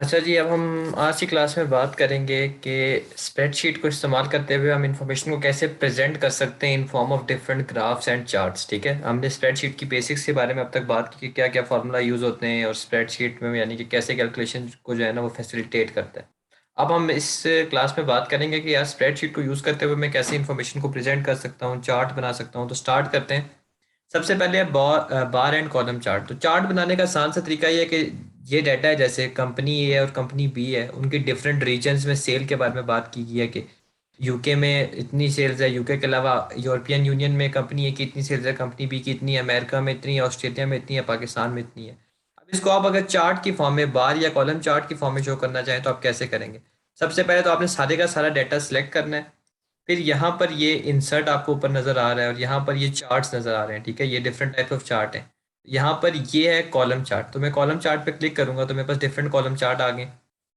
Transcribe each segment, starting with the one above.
अच्छा जी, अब हम आज की क्लास में बात करेंगे कि स्प्रेडशीट को इस्तेमाल करते हुए हम इंफॉर्मेशन को कैसे प्रेजेंट कर सकते हैं in form of different graphs and charts. ठीक है, हमने स्प्रेडशीट की बेसिक्स के बारे में अब तक बात की कि क्या क्या फार्मूला यूज़ होते हैं और स्प्रेडशीट में यानी कि कैसे कैलकुलेशन को जो है ना वो फैसिलिटेट करता है। अब हम इस क्लास में बात करेंगे कि यार स्प्रेडशीट को यूज़ करते हुए मैं कैसे इन्फॉर्मेशन को प्रेजेंट कर सकता हूँ, चार्ट बना सकता हूँ। तो स्टार्ट करते हैं। सबसे पहले है बार एंड कॉलम चार्ट। तो चार्ट बनाने का आसान सा तरीका ये है कि ये डाटा है, जैसे कंपनी ए और कंपनी बी है, उनकी डिफरेंट रीजन्स में सेल के बारे में बात की गई है कि यूके में इतनी सेल्स है, यूके के अलावा यूरोपियन यूनियन में कंपनी ए की इतनी सेल्स है, कंपनी बी की इतनी है, अमेरिका में इतनी है, ऑस्ट्रेलिया में इतनी है, पाकिस्तान में इतनी है। अब इसको आप अगर चार्ट की फॉर्म में, बार या कॉलम चार्ट की फॉर्म में शो करना चाहें तो आप कैसे करेंगे। सबसे पहले तो आपने सारे का सारा डाटा सेलेक्ट करना है। फिर यहाँ पर ये इंसर्ट आपको ऊपर नज़र आ रहा है और यहाँ पर ये चार्ट्स नज़र आ रहे हैं। ठीक है, ये डिफरेंट टाइप ऑफ चार्ट हैं। यहाँ पर ये है कॉलम चार्ट, तो मैं कॉलम चार्ट पे क्लिक करूँगा तो मेरे पास डिफरेंट कॉलम चार्ट आ गए।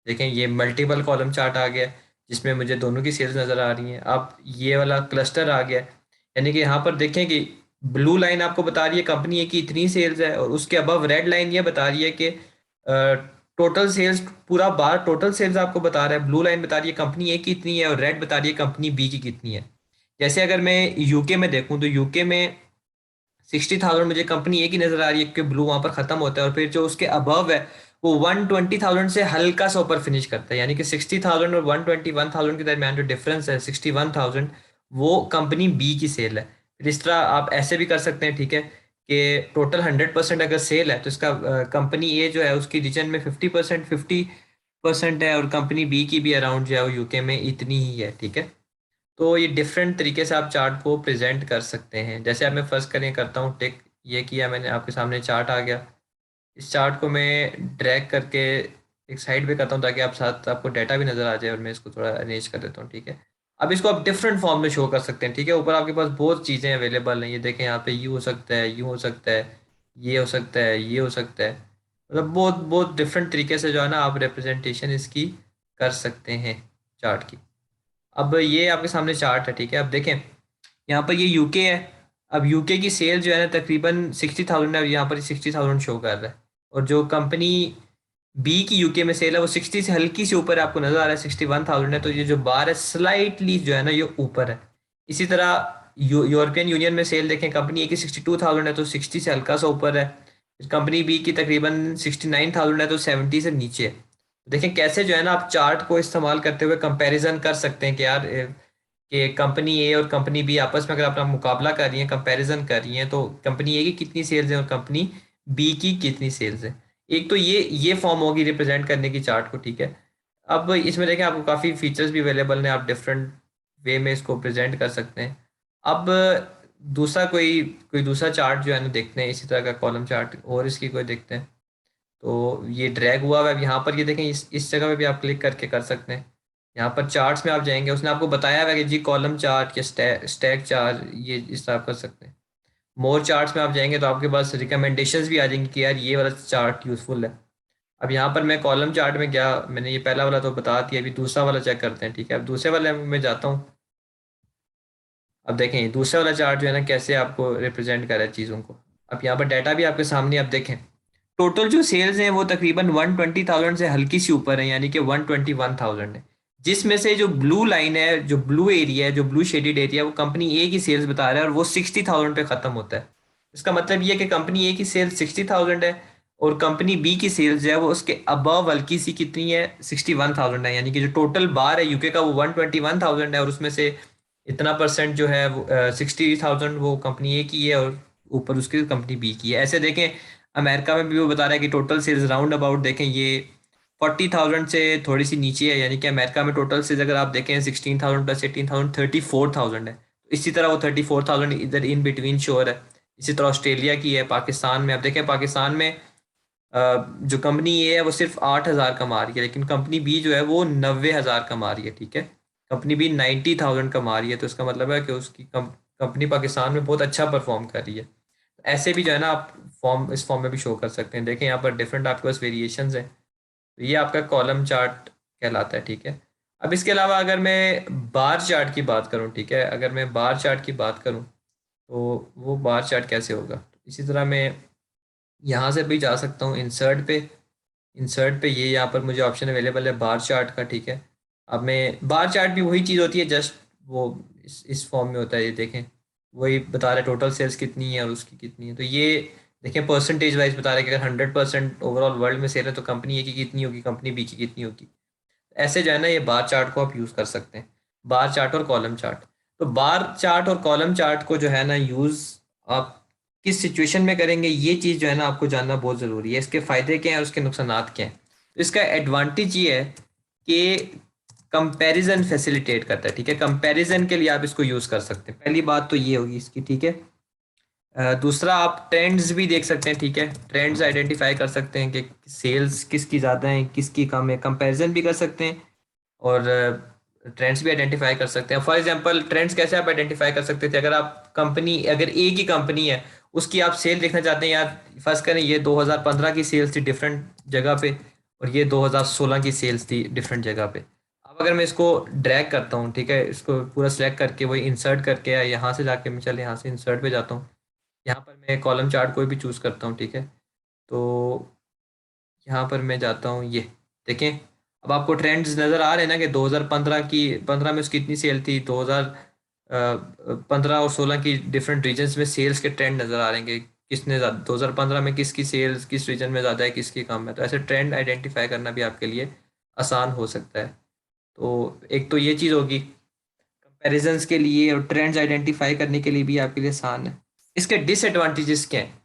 देखें, ये मल्टीपल कॉलम चार्ट आ गया है, जिसमें मुझे दोनों की सेल्स नज़र आ रही हैं। अब ये वाला क्लस्टर आ गया है, यानी कि यहाँ पर देखें कि ब्लू लाइन आपको बता रही है कंपनी ए की इतनी सेल्स है, और उसके अबव रेड लाइन ये बता रही है कि टोटल सेल्स, पूरा बार टोटल सेल्स आपको बता रहा है। ब्लू लाइन बता रही है कंपनी ए की इतनी है और रेड बता रही है कंपनी बी की कितनी है। जैसे अगर मैं यूके में देखूं तो यूके में 60,000 मुझे कंपनी ए की नज़र आ रही है, क्योंकि ब्लू वहां पर ख़त्म होता है, और फिर जो उसके अबव है वो 120,000 से हल्का सा ऊपर फिनिश करता है, यानी कि 60,000 और 121,000 के दरमियान जो डिफरेंस है 61,000, वो कंपनी बी की सेल है। फिर इस तरह आप ऐसे भी कर सकते हैं। ठीक है, कि टोटल 100% अगर सेल है तो इसका कंपनी ए जो है उसकी रीजन में 50% है, और कंपनी बी की भी अराउंड जो है वो यूके में इतनी ही है। ठीक है, तो ये डिफरेंट तरीके से आप चार्ट को प्रेजेंट कर सकते हैं। जैसे अब मैं फर्स्ट करें करता हूँ टिक, ये किया मैंने, आपके सामने चार्ट आ गया। इस चार्ट को मैं ड्रैग करके एक साइड पे करता हूँ ताकि आप साथ आपको डाटा भी नज़र आ जाए, और मैं इसको थोड़ा अरेंज कर देता हूँ। ठीक है, अब इसको आप डिफरेंट फॉर्म में शो कर सकते हैं। ठीक है, ऊपर आपके पास बहुत चीज़ें अवेलेबल हैं, ये देखें, यहाँ पे यू हो सकता है, यू हो सकता है, ये हो सकता है, ये हो सकता है। मतलब बहुत बहुत डिफरेंट तरीके से जो है ना आप रिप्रेजेंटेशन इसकी कर सकते हैं चार्ट की। अब ये आपके सामने चार्ट है। ठीक है, अब देखें, यहाँ पर ये यूके है। अब यूके की सेल जो है ना तकरीबन 60,000 है, और यहाँ पर 60,000 शो कर रहा है। और जो कंपनी बी की यूके में सेल है वो 60 से हल्की से ऊपर है, आपको नजर आ रहा है 61,000 है, तो ये जो बार है स्लाइटली जो है ना ये ऊपर है। इसी तरह यूरोपियन यूनियन में सेल देखें, कंपनी ए की 62,000 है तो 60 से हल्का सा ऊपर है। कंपनी बी की तकरीबन 69,000 है तो 70 से नीचे है। देखें कैसे जो है ना आप चार्ट को इस्तेमाल करते हुए कंपैरिजन कर सकते हैं कि यार कि कंपनी ए और कंपनी बी आपस में अगर अपना मुकाबला कर रही हैं, कंपैरिजन कर रही हैं, तो कंपनी ए की कितनी सेल्स हैं और कंपनी बी की कितनी सेल्स हैं। एक तो ये फॉर्म होगी रिप्रेजेंट करने की चार्ट को। ठीक है, अब इसमें देखें आपको काफ़ी फीचर्स भी अवेलेबल हैं, आप डिफरेंट वे में इसको प्रेजेंट कर सकते हैं। अब दूसरा कोई कोई दूसरा चार्ट जो है ना देखते हैं, इसी तरह का कॉलम चार्ट और इसकी कोई देखते हैं। तो ये ड्रैग हुआ हुआ है, अब यहाँ पर ये देखें, इस जगह पे भी आप क्लिक करके कर सकते हैं। यहाँ पर चार्ट्स में आप जाएंगे, उसने आपको बताया हुआ है कि जी कॉलम चार्ट या स्टैक चार्ट, ये इस तरह आप कर सकते हैं। मोर चार्ट्स में आप जाएंगे तो आपके पास रिकमेंडेशंस भी आ जाएंगी कि यार ये वाला चार्ट यूज़फुल है। अब यहाँ पर मैं कॉलम चार्ट में गया, मैंने ये पहला वाला तो बता दिया, अभी दूसरा वाला चेक करते हैं। ठीक है, अब दूसरे वाले में जाता हूँ। अब देखें दूसरा वाला चार्ट जो है ना कैसे आपको रिप्रेजेंट कर रहा है चीज़ों को। अब यहाँ पर डाटा भी आपके सामने, आप देखें टोटल जो सेल्स हैं वो तकरीबन 120,000 से हल्की सी ऊपर है, यानी कि 121,000 है। जिसमें से जो ब्लू लाइन है, जो ब्लू एरिया है, जो ब्लू शेडेड एरिया, वो कंपनी ए की सेल्स बता रहा है और वो 60,000 पे ख़त्म होता है। इसका मतलब ये है कि कंपनी ए की सेल्स 60,000 है, और कंपनी बी की सेल्स जो है वो उसके अबव हल्की सी कितनी है, 61,000 है। यानी कि जो टोटल बार है यूके का वो 121,000 है, और उसमें से इतना परसेंट जो है वो 60,000 वो कंपनी ए की है, और ऊपर उसकी कंपनी बी की है। ऐसे देखें, अमेरिका में भी वो बता रहा है कि टोटल सेल्स राउंड अबाउट देखें ये 40,000 से थोड़ी सी नीचे है, यानी कि अमेरिका में टोटल सेल्स अगर आप देखें 16,000 प्लस 18,000 34,000 है। तो इसी तरह वो 34,000 इधर इन बिटवीन श्योर है। इसी तरह ऑस्ट्रेलिया की है, पाकिस्तान में आप देखें, पाकिस्तान में जो कंपनी ए है वो सिर्फ 8,000 कमा रही है, लेकिन कंपनी बी जो है वो 90,000 कमा रही है। ठीक है, कंपनी बी 90,000 कमा रही है, तो इसका मतलब है कि उसकी कंपनी पाकिस्तान में बहुत अच्छा परफॉर्म कर रही है। ऐसे भी जो है ना आप फॉर्म, इस फॉर्म में भी शो कर सकते हैं। देखें यहाँ पर डिफरेंट आपके पास वेरिएशंस हैं। तो ये आपका कॉलम चार्ट कहलाता है। ठीक है, अब इसके अलावा अगर मैं बार चार्ट की बात करूँ, ठीक है, अगर मैं बार चार्ट की बात करूँ तो वो बार चार्ट कैसे होगा। इसी तरह मैं यहाँ से भी जा सकता हूँ इंसर्ट पे, इंसर्ट पे ये यहाँ पर मुझे ऑप्शन अवेलेबल है बार चार्ट का, ठीक है। अब मैं बार चार्ट भी वही चीज़ होती है, जस्ट वो इस फॉर्म में होता है, ये देखें वही बता रहा है टोटल सेल्स कितनी है और उसकी कितनी है। तो ये देखें परसेंटेज वाइज बता रहा है कि अगर 100% ओवरऑल वर्ल्ड में सेल है तो कंपनी ए की कितनी होगी, कंपनी बी की कितनी होगी। ऐसे जो है ना ये बार चार्ट को आप यूज़ कर सकते हैं, बार चार्ट और कॉलम चार्ट। तो बार चार्ट और कॉलम चार्ट को जो है ना यूज़ आप किस सिचुएशन में करेंगे, ये चीज़ जो है ना आपको जानना बहुत ज़रूरी है। इसके फ़ायदे क्या हैं और उसके नुकसानात क्या हैं। तो इसका एडवांटेज ये है कि कंपैरिजन फैसिलिटेट करता है, ठीक है। कंपैरिजन के लिए आप इसको यूज़ कर सकते हैं, पहली बात तो ये होगी इसकी, ठीक है। दूसरा आप ट्रेंड्स भी देख सकते हैं, ठीक है। ट्रेंड्स आइडेंटिफाई कर सकते हैं कि सेल्स किसकी ज़्यादा है किसकी कम है, कंपैरिजन भी कर सकते हैं और ट्रेंड्स भी आइडेंटिफाई कर सकते हैं। फॉर एग्जांपल ट्रेंड्स कैसे आप आइडेंटिफाई कर सकते थे, अगर आप कंपनी अगर एक ही कंपनी है उसकी आप सेल देखना चाहते हैं, यार फर्स्ट करें ये 2015 की सेल्स थी डिफरेंट जगह पे और ये 2016 की सेल्स थी डिफरेंट जगह पे। अब अगर मैं इसको ड्रैग करता हूँ, ठीक है, इसको पूरा सेलेक्ट करके वही इंसर्ट करके या यहाँ से जाके मैं चल यहाँ से इंसर्ट पे जाता हूँ, यहाँ पर मैं कॉलम चार्ट कोई भी चूज़ करता हूँ, ठीक है। तो यहाँ पर मैं जाता हूँ, ये देखें अब आपको ट्रेंड्स नज़र आ रहे हैं ना कि 2015 की 15 में उसकी इतनी सेल थी, 2015 और 16 की डिफरेंट रीजन्स में सेल्स के ट्रेंड नज़र आ रहे हैं कि किसने ज़्यादा 2015 में किसकी सेल्स किस रीजन में ज़्यादा है किसकी कम है। तो ऐसे ट्रेंड आइडेंटिफाई करना भी आपके लिए आसान हो सकता है। तो एक तो ये चीज़ होगी कंपैरिजंस के लिए, और ट्रेंड्स आइडेंटिफाई करने के लिए भी आपके लिए आसान है। इसके डिसएडवांटेजेस क्या हैं,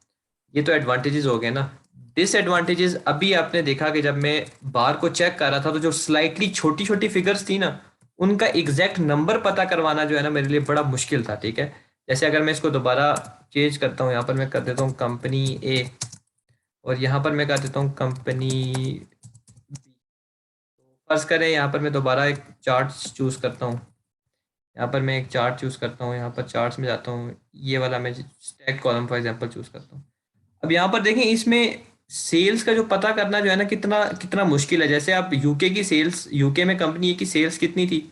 ये तो एडवांटेजेस हो गए ना। डिसएडवांटेजेस अभी आपने देखा कि जब मैं बार को चेक कर रहा था तो जो स्लाइटली छोटी छोटी फिगर्स थी ना उनका एग्जैक्ट नंबर पता करवाना जो है ना मेरे लिए बड़ा मुश्किल था, ठीक है। जैसे अगर मैं इसको दोबारा चेंज करता हूँ, यहाँ पर मैं कर देता हूँ कंपनी ए और यहाँ पर मैं कर देता हूँ कंपनी बी। फर्ज करें यहाँ पर मैं दोबारा एक चार्ट चूज करता हूँ, यहाँ पर मैं एक चार्ट चूज करता हूँ, यहाँ पर चार्ट्स में जाता हूँ, ये वाला मैं stack column for example choose करता हूँ। अब यहाँ पर देखें इसमें सेल्स का जो पता करना जो है ना कितना कितना मुश्किल है। जैसे आप यूके की सेल्स, यूके में कंपनी ए की सेल्स कितनी थी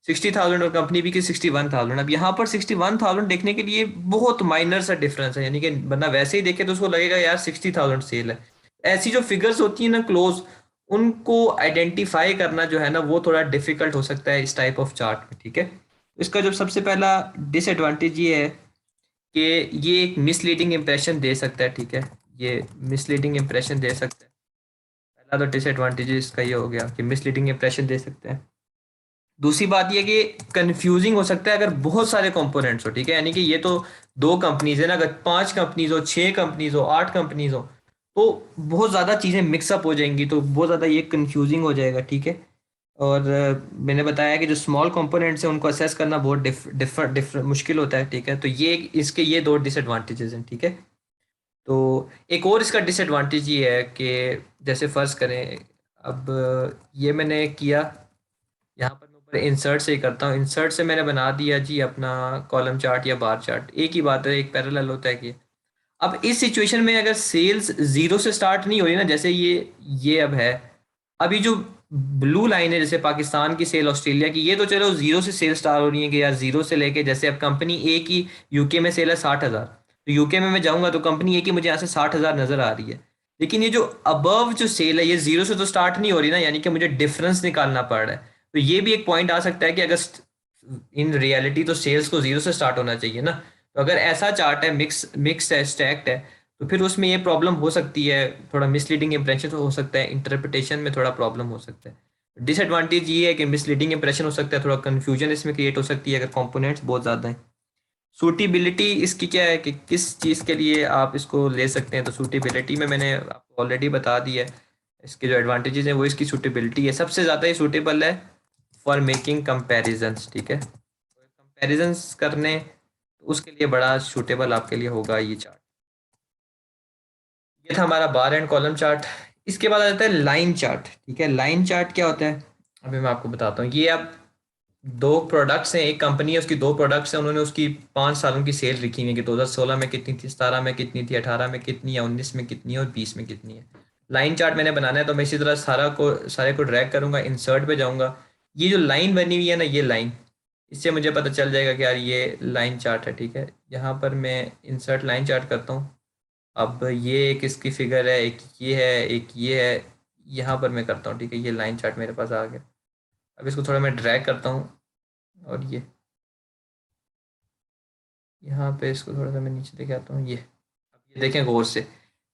60,000 और कंपनी बी की 61,000। अब यहाँ पर 61,000 देखने के लिए बहुत माइनर सा डिफरेंस है, यानी कि बंदा वैसे ही देखे तो उसको लगेगा यार 60,000 सेल है। ऐसी जो फिगर्स होती है ना क्लोज, उनको आइडेंटिफाई करना जो है ना वो थोड़ा डिफिकल्ट हो सकता है इस टाइप ऑफ चार्ट में, ठीक है। इसका जो सबसे पहला डिसएडवांटेज ये है कि ये एक मिसलीडिंग इंप्रेशन दे सकता है, ठीक है। ये मिसलीडिंग इंप्रेशन दे सकता है। पहला तो डिसएडवांटेज इसका ये हो गया कि मिसलीडिंग इंप्रेशन दे सकते हैं। दूसरी बात ये कि कंफ्यूजिंग हो सकता है अगर बहुत सारे कंपोनेंट्स हो, ठीक है। यानी कि ये तो दो कंपनीज है ना, अगर पांच कंपनीज हो, छह कंपनीज हो, आठ कंपनीज हो तो बहुत ज़्यादा चीज़ें मिक्सअप हो जाएंगी, तो बहुत ज़्यादा ये कंफ्यूजिंग हो जाएगा, ठीक है। और मैंने बताया कि जो स्मॉल कंपोनेंट्स हैं उनको असेस करना बहुत डिफरेंट मुश्किल होता है, ठीक है। तो ये इसके ये दो डिसएडवांटेजेस हैं, ठीक है। तो एक और इसका डिसएडवांटेज ये है कि जैसे फ़र्ज़ करें अब ये मैंने किया, यहाँ पर मैं ऊपर इंसर्ट से ही करता हूँ, इंसर्ट से मैंने बना दिया जी अपना कॉलम चार्ट या बार चार्ट, एक ही बात है, एक पैरेलल होता है कि अब इस सिचुएशन में अगर सेल्स जीरो से स्टार्ट नहीं हो रही ना, जैसे ये अब है, अभी जो ब्लू लाइन है जैसे पाकिस्तान की सेल, ऑस्ट्रेलिया की, ये तो चलो जीरो से सेल स्टार्ट हो रही है कि यार जीरो से लेके, जैसे अब कंपनी ए की यूके में सेल है 60,000, तो यूके में मैं जाऊंगा तो कंपनी ए की मुझे यहाँ से 60,000 नजर आ रही है। लेकिन ये जो अबव जो सेल है ये जीरो से तो स्टार्ट नहीं हो रही ना, यानी कि मुझे डिफरेंस निकालना पड़ रहा है। तो ये भी एक पॉइंट आ सकता है कि अगर इन रियलिटी तो सेल्स को जीरो से स्टार्ट होना चाहिए ना। तो अगर ऐसा चार्ट है मिक्स है स्टैक्ड है तो फिर उसमें ये प्रॉब्लम हो सकती है, थोड़ा मिसलीडिंग इंप्रेशन हो सकता है, इंटरप्रिटेशन में थोड़ा प्रॉब्लम हो सकता है। डिसएडवांटेज ये है कि मिसलीडिंग इंप्रेशन हो सकता है, थोड़ा कन्फ्यूजन इसमें क्रिएट हो सकती है अगर कंपोनेंट्स बहुत ज़्यादा हैं। सूटेबिलिटी इसकी क्या है कि किस चीज़ के लिए आप इसको ले सकते हैं, तो सूटेबिलिटी में मैंने आपको ऑलरेडी बता दिया है। इसके जो एडवांटेजेस हैं वो इसकी सूटेबिलिटी है, सबसे ज़्यादा ये सूटेबल है फॉर मेकिंग कंपैरिजंस, ठीक है। कंपैरिजंस करने तो उसके लिए बड़ा सूटेबल आपके लिए होगा ये चार्ट। ये था हमारा बार एंड कॉलम चार्ट। इसके बाद आ जाता है लाइन चार्ट, ठीक है। लाइन चार्ट क्या होता है अभी मैं आपको बताता हूँ। ये अब दो प्रोडक्ट्स हैं, एक कंपनी है उसकी दो प्रोडक्ट्स हैं, उन्होंने उसकी 5 सालों की सेल लिखी हुई है कि 2016 में कितनी थी, 17 में कितनी थी, 18 में कितनी है, 19 में कितनी है और 20 में कितनी है। लाइन चार्ट मैंने बनाना है तो मैं इसी तरह सारे को ड्रैग करूंगा, इंसर्ट पे जाऊंगा। ये जो लाइन बनी हुई है ना ये लाइन, इससे मुझे पता चल जाएगा कि यार ये लाइन चार्ट है, ठीक है। यहाँ पर मैं इंसर्ट लाइन चार्ट करता हूँ। अब ये एक इसकी फिगर है, एक ये है, एक ये है, यहाँ पर मैं करता हूँ, ठीक है। ये लाइन चार्ट मेरे पास आ गया। अब इसको थोड़ा मैं ड्रैग करता हूँ, और ये यहाँ पे इसको थोड़ा सा मैं नीचे लेके आता हूँ। ये अब ये देखें गौर से,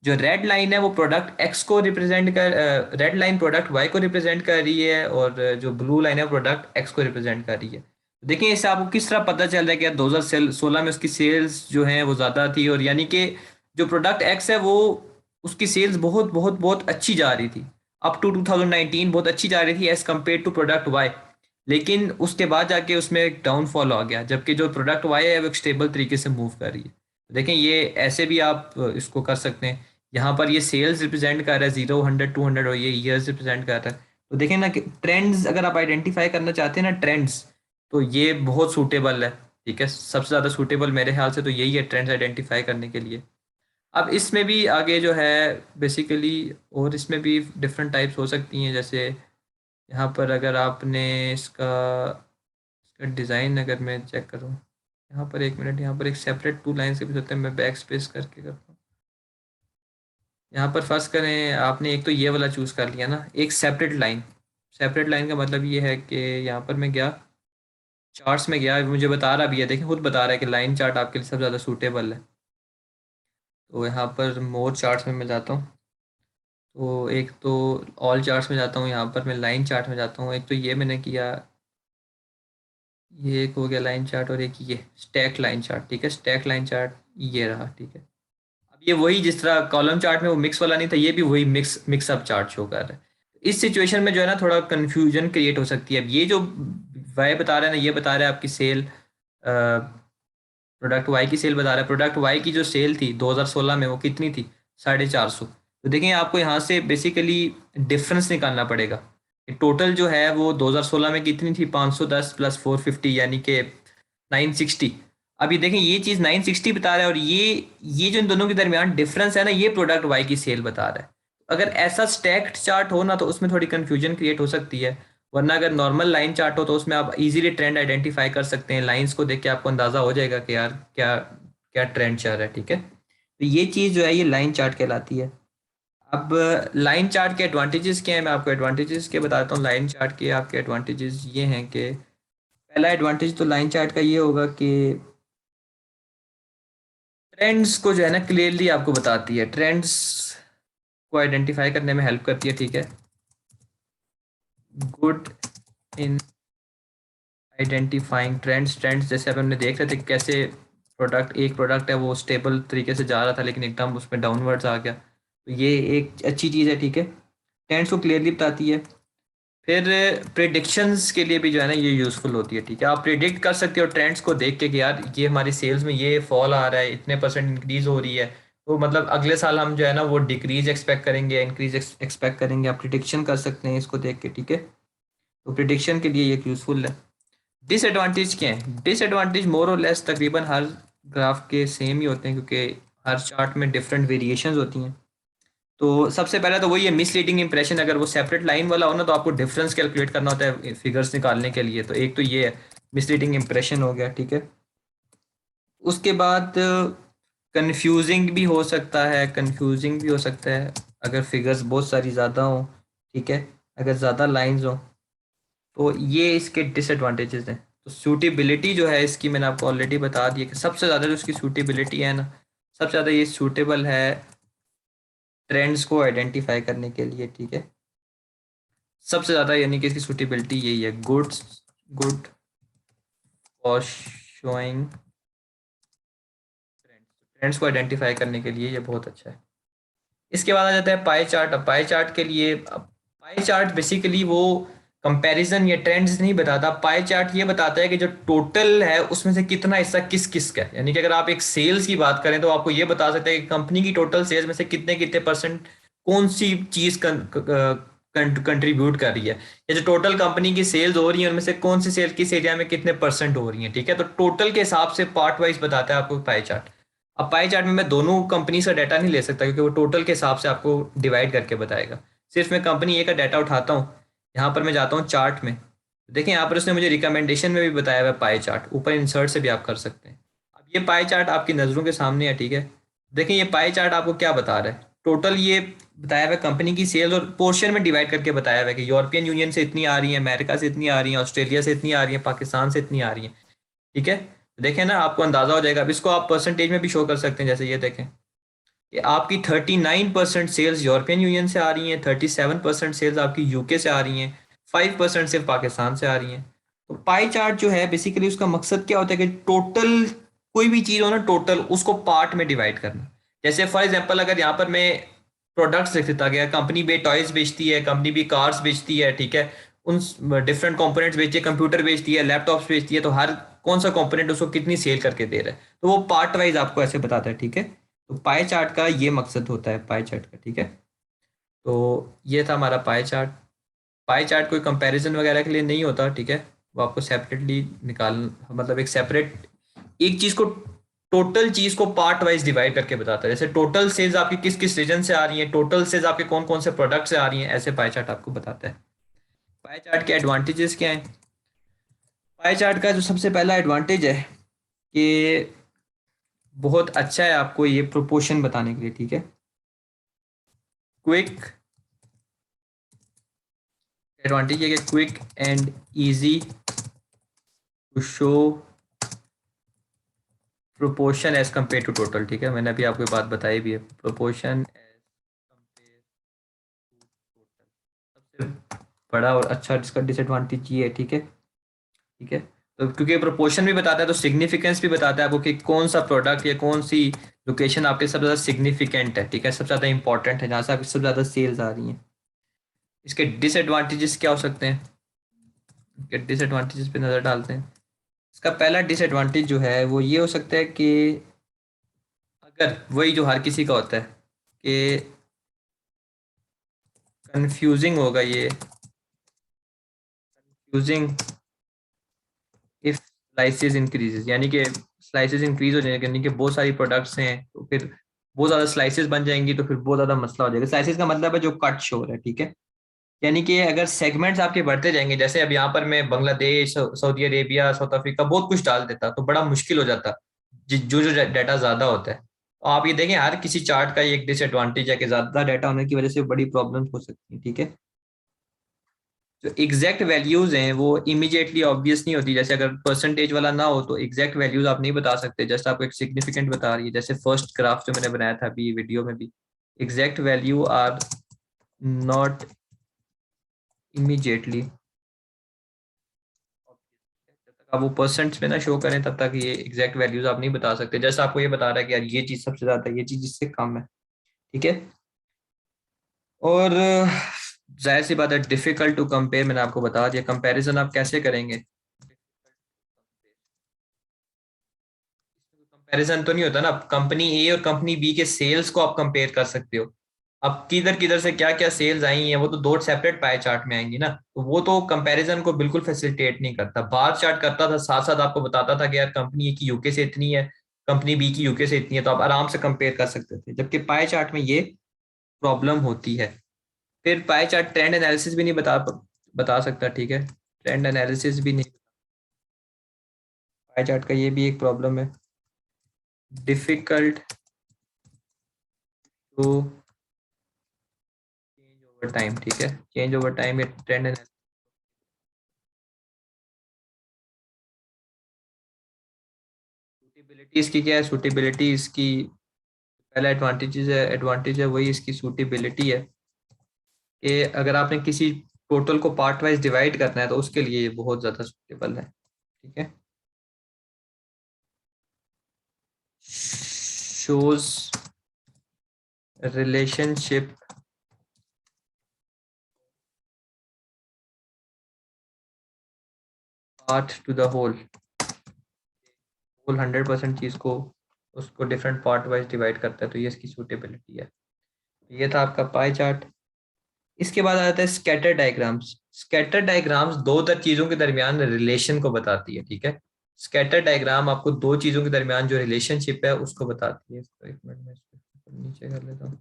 जो रेड लाइन है वो प्रोडक्ट एक्स को रिप्रेजेंट कर, रेड लाइन प्रोडक्ट वाई को रिप्रेजेंट कर रही है, और जो ब्लू लाइन है प्रोडक्ट एक्स को रिप्रेजेंट कर रही है। देखिए इससे आपको किस तरह पता चल रहा है कि यार 2016 में उसकी सेल्स जो हैं वो ज़्यादा थी, और यानी कि जो प्रोडक्ट एक्स है वो उसकी सेल्स बहुत बहुत बहुत अच्छी जा रही थी। अप टू 2019 बहुत अच्छी जा रही थी as compared to product Y. लेकिन उसके बाद जाके उसमें एक डाउनफॉल आ गया, जबकि जो प्रोडक्ट वाई है वो एक स्टेबल तरीके से मूव कर रही है। देखें ये ऐसे भी आप इसको कर सकते हैं। यहाँ पर ये सेल्स रिप्रेजेंट कर रहा है 0, 100, 200, और ये ईयर्स रिप्रेजेंट कर रहा है। तो देखें ना कि ट्रेंड्स अगर आप आइडेंटिफाई करना चाहते हैं ना, ट्रेंड्स, तो ये बहुत सूटेबल है। ठीक है, सबसे ज़्यादा सूटेबल मेरे ख्याल से तो यही है ट्रेंड्स आइडेंटिफाई करने के लिए। अब इसमें भी आगे जो है बेसिकली, और इसमें भी डिफरेंट टाइप्स हो सकती हैं। जैसे यहाँ पर अगर आपने इसका इसका डिज़ाइन अगर मैं चेक करूँ, यहाँ पर एक मिनट, यहाँ पर एक सेपरेट टू लाइन्स के भी होते हैं, मैं बैक स्पेस करके करता हूँ। यहाँ पर फर्स्ट करें, आपने एक तो ये वाला चूज़ कर लिया ना, एक सेपरेट लाइन। सेपरेट लाइन का मतलब ये है कि यहाँ पर मैं गया, चार्ट्स में गया, मुझे बता रहा भी है, देखिए खुद बता रहा है कि लाइन चार्ट आपके लिए सबसे ज़्यादा सूटेबल है। तो यहाँ पर मोर चार्ट्स में मैं जाता हूँ, तो एक तो ऑल चार्ट्स में जाता हूँ, यहाँ पर मैं लाइन चार्ट में जाता हूँ। एक तो ये मैंने किया, ये एक हो गया लाइन चार्ट, और एक ये स्टैक लाइन चार्ट। ठीक है, स्टैक लाइन चार्ट ये रहा। ठीक है, अब ये वही जिस तरह कॉलम चार्ट में वो मिक्स वाला नहीं था, ये भी वही मिक्सअप चार्ट शो कर रहा है। इस सिचुएशन में जो है ना थोड़ा कंफ्यूजन क्रिएट हो सकती है। अब ये जो वाई बता रहा है ना, ये बता रहा है आपकी सेल, प्रोडक्ट वाई की सेल बता रहा है। प्रोडक्ट वाई की जो सेल थी 2016 में वो कितनी थी, 450। तो देखिए आपको यहाँ से बेसिकली डिफरेंस निकालना पड़ेगा। टोटल जो है वो 2016 में कितनी थी, 510 प्लस 450 यानी कि 960। अभी देखें ये चीज़ 960 बता रहा है, और ये जो इन दोनों के दरमियान डिफरेंस है ना, ये प्रोडक्ट वाई की सेल बता रहा है। अगर ऐसा स्टैक्ड चार्ट हो ना तो उसमें थोड़ी कंफ्यूजन क्रिएट हो सकती है। वरना अगर नॉर्मल लाइन चार्ट हो तो उसमें आप इजीली ट्रेंड आइडेंटिफाई कर सकते हैं। लाइंस को देख के आपको अंदाजा हो जाएगा कि यार क्या क्या ट्रेंड चल रहा है। ठीक है, तो ये चीज़ जो है ये लाइन चार्ट कहलाती है। अब लाइन चार्ट के एडवांटेजेस क्या है, मैं आपको एडवांटेजेस के बताता हूँ। लाइन चार्ट के आपके एडवांटेजेस ये हैं कि पहला एडवांटेज तो लाइन चार्ट का ये होगा कि ट्रेंड्स को जो है ना क्लियरली आपको बताती है, ट्रेंड्स को आइडेंटिफाई करने में हेल्प करती है। ठीक है, good in identifying trends. Trends जैसे अब हमने देख रहे थे कैसे प्रोडक्ट, एक प्रोडक्ट है वो स्टेबल तरीके से जा रहा था लेकिन एकदम उसमें डाउनवर्ड्स आ गया, तो ये एक अच्छी चीज़ है। ठीक है, ट्रेंड्स को क्लियरली बताती है। फिर प्रिडिक्शंस के लिए भी जो है ना ये यूज़फुल होती है। ठीक है, आप प्रिडिक्ट कर सकते हो ट्रेंड्स को देख के कि यार ये हमारी सेल्स में ये फॉल आ रहा है, इतने परसेंट इंक्रीज हो रही है, तो मतलब अगले साल हम जो है ना वो डिक्रीज एक्सपेक्ट करेंगे, इंक्रीज एक्सपेक्ट करेंगे। आप प्रिडिक्शन कर सकते हैं इसको देख के। ठीक है, तो प्रिडिक्शन के लिए ये यूज़फुल है। डिसएडवांटेज क्या है, डिसएडवांटेज मोर और लेस तकरीबन हर ग्राफ के सेम ही होते हैं, क्योंकि हर चार्ट में डिफरेंट वेरिएशंस होती हैं। तो सबसे पहले तो वही है मिसलीडिंग इंप्रेशन। अगर वो सेपरेट लाइन वाला हो ना तो आपको डिफरेंस कैलकुलेट करना होता है फिगर्स निकालने के लिए, तो एक तो ये है मिसलीडिंग इंप्रेशन हो गया। ठीक है, उसके बाद कंफ्यूजिंग भी हो सकता है, कंफ्यूजिंग भी हो सकता है अगर फिगर्स बहुत सारी ज़्यादा हो। ठीक है, अगर ज़्यादा लाइंस हो, तो ये इसके डिसएडवांटेजेस हैं। तो सूटेबिलिटी जो है इसकी मैंने आपको ऑलरेडी बता दी है कि सबसे ज़्यादा जो इसकी सूटेबिलिटी है ना, सबसे ज़्यादा ये सूटेबल है ट्रेंड्स को आइडेंटिफाई करने के लिए। ठीक है, सबसे ज़्यादा यानी कि इसकी सूटेबिलिटी यही है, गुड फॉर शोइंग ट्रेंड्स को आइडेंटिफाई करने के लिए ये बहुत अच्छा है। इसके बाद आ जाता है पाई चार्ट। अब पाई चार्ट के लिए, पाई चार्ट बेसिकली वो कंपैरिजन या ट्रेंड्स नहीं बताता। पाई चार्ट ये बताता है कि जो टोटल है उसमें से कितना हिस्सा किस किस का है। यानी कि अगर आप एक सेल्स की बात करें तो आपको ये बता सकते हैं कि कंपनी की टोटल सेल्स में से कितने कितने परसेंट कौन सी चीज़ कंट्रीब्यूट कर रही है, या जो टोटल कंपनी की सेल्स हो रही है उनमें से कौन सी सेल किस एरिया में कितने परसेंट हो रही है। ठीक है, तो टोटल के हिसाब से पार्ट वाइज बताता है आपको पाई चार्ट। अब पाई चार्ट में मैं दोनों कंपनी का डाटा नहीं ले सकता क्योंकि वो टोटल के हिसाब से आपको डिवाइड करके बताएगा। सिर्फ मैं कंपनी ए का डाटा उठाता हूँ, यहाँ पर मैं जाता हूँ चार्ट में, देखिए यहाँ पर उसने मुझे रिकमेंडेशन में भी बताया हुआ है पाई चार्ट, ऊपर इंसर्ट से भी आप कर सकते हैं। अब ये पाई चार्ट आपकी नज़रों के सामने है। ठीक है, देखिए ये पाई चार्ट आपको क्या बता रहा है, टोटल ये बताया हुआ है कंपनी की सेल्स और पोर्शन में डिवाइड करके बताया हुआ है कि यूरोपियन यूनियन से इतनी आ रही है, अमेरिका से इतनी आ रही है, ऑस्ट्रेलिया से इतनी आ रही है, पाकिस्तान से इतनी आ रही है। ठीक है, देखें ना, आपको अंदाजा हो जाएगा। अब इसको आप परसेंटेज में भी शो कर सकते हैं, जैसे ये देखें कि आपकी 39% सेल्स यूरोपियन यूनियन से आ रही हैं, 37% सेल्स आपकी यूके से आ रही हैं, 5% सिर्फ पाकिस्तान से आ रही हैं। तो पाई चार्ट जो है बेसिकली उसका मकसद क्या होता है कि टोटल कोई भी चीज़ हो ना, टोटल उसको पार्ट में डिवाइड करना। जैसे फॉर एग्जांपल अगर यहाँ पर मैं प्रोडक्ट्स लिख देता गया, कंपनी भी टॉयज बेचती है, कंपनी भी कार्स बेचती है, ठीक है, उन डिफरेंट कंपोनेंट्स बेचती है, कंप्यूटर बेचती है, लैपटॉप्स बेचती है, तो हर कौन सा कंपोनेंट उसको कितनी सेल करके दे रहा है, तो वो पार्ट वाइज आपको ऐसे बताता है। ठीक है, तो पाई चार्ट का ये मकसद होता है, पाई चार्ट का। ठीक है, तो ये था हमारा पाई चार्ट। पाई चार्ट कोई कंपैरिजन वगैरह के लिए नहीं होता, ठीक है, वो आपको सेपरेटली निकाल, मतलब एक सेपरेट एक चीज़ को, टोटल चीज़ को पार्ट वाइज डिवाइड करके बताता है। जैसे टोटल सेल्स आपकी किस किस रीजन से आ रही है, टोटल सेल्स आपके कौन कौन से प्रोडक्ट से आ रही हैं, ऐसे पाई चार्ट आपको बताता है। पाई चार्ट के एडवांटेजेस क्या हैं? पाई चार्ट का जो सबसे पहला एडवांटेज है कि बहुत अच्छा है आपको ये प्रोपोर्शन बताने के लिए। ठीक है, क्विक एडवांटेज है कि quick and easy to show proportion as compared to total. ठीक है, मैंने अभी आपको ये बात बताई भी है, proportion as compared to total सबसे बड़ा और अच्छा इसका डिसएडवांटेज ये है। ठीक है, ठीक है, तो क्योंकि प्रोपोर्शन भी बताता है तो सिग्निफिकेंस भी बताता है आपको कि कौन सा प्रोडक्ट या कौन सी लोकेशन आपके सबसे ज़्यादा सिग्निफिकेंट है, ठीक है, सबसे ज़्यादा इंपॉर्टेंट है, जहाँ से आपकी सबसे ज़्यादा सेल्स आ रही हैं। इसके डिसएडवांटेजेस क्या हो सकते हैं? इसके डिसएडवांटेजेस पे नज़र डालते हैं। इसका पहला डिसएडवांटेज जो है वो ये हो सकता है कि अगर वही जो हर किसी का होता है कि कंफ्यूजिंग होगा, ये कंफ्यूजिंग इफ स्लाइसेस इंक्रीजेस, यानी कि स्लाइसेस इंक्रीज हो जाएंगे, यानी कि बहुत सारी प्रोडक्ट्स हैं तो फिर बहुत ज़्यादा स्लाइसेस बन जाएंगी, तो फिर बहुत ज़्यादा मसला हो जाएगा। स्लाइसेस का मतलब है जो कट शो है। ठीक है, यानी कि अगर सेगमेंट्स आपके बढ़ते जाएंगे, जैसे अब यहाँ पर मैं Bangladesh, Saudi Arabia, south Africa बहुत कुछ डाल देता तो बड़ा मुश्किल हो जाता, जो जो डाटा ज़्यादा होता है। तो आप ये देखें हर किसी चार्ट का ये एक डिसएडवांटेज है कि ज़्यादा डाटा होने की वजह से बड़ी प्रॉब्लम हो सकती है। ठीक है, जो एग्जैक्ट वैल्यूज हैं वो इमीडिएटली ऑब्वियस नहीं होती, जैसे अगर परसेंटेज वाला ना हो तो एग्जैक्ट वैल्यूज आप नहीं बता सकते, जस्ट आपको एक सिग्निफिकेंट बता रही है। जैसे फर्स्ट ग्राफ जो मैंने बनाया था अभी वीडियो में भी, exact value are not immediately, जब तक आप वो परसेंट्स में ना शो करें तब तक ये एग्जैक्ट वैल्यूज आप नहीं बता सकते। जैसे आपको ये बता रहा है कि यार ये चीज सबसे ज्यादा है, ये चीज इससे कम है। ठीक है, और जाहिर सी बात है डिफिकल्ट टू कंपेयर, मैंने आपको बता दिया। कंपैरिजन आप कैसे करेंगे? कंपैरिजन तो नहीं होता ना, कंपनी ए और कंपनी बी के सेल्स को आप कंपेयर कर सकते हो। अब किधर किधर से क्या क्या सेल्स आई हैं वो तो दो सेपरेट पाई चार्ट में आएंगी ना, तो वो तो कंपैरिजन को बिल्कुल फैसिलिटेट नहीं करता। बार चार्ट करता था, साथ साथ आपको बताता था कि यार कंपनी ए की यूके से इतनी है, कंपनी बी की यूके से इतनी है, तो आप आराम से कंपेयर कर सकते थे, जबकि पाई चार्ट में ये प्रॉब्लम होती है। फिर पाई चार्ट ट्रेंड एनालिसिस भी नहीं बता सकता। ठीक है, ट्रेंड एनालिसिस भी नहीं, पाई चार्ट का ये भी एक प्रॉब्लम है, difficult to change over time. ठीक है, चेंज ओवर टाइम ये ट्रेंड एनालिसिस। सूटेबिलिटी इसकी क्या है? सूटेबिलिटी इसकी पहला एडवांटेज है वही इसकी सूटेबिलिटी है कि अगर आपने किसी टोटल को पार्ट वाइज डिवाइड करना है तो उसके लिए ये बहुत ज़्यादा सूटेबल है। ठीक है, shows relationship part to the whole, whole 100% चीज़ को उसको डिफरेंट पार्ट वाइज डिवाइड करता है, तो ये इसकी सूटेबिलिटी है। ये था आपका पाई चार्ट। इसके बाद आता है स्कैटर डायग्राम्स। स्कैटर डायग्राम्स दो दर चीजों के दरमियान रिलेशन को बताती है। ठीक है, स्कैटर डायग्राम आपको दो चीजों के दरमियान जो रिलेशनशिप है उसको बताती है। इसको एक मिनट में इसको नीचे कर लेता हूँ।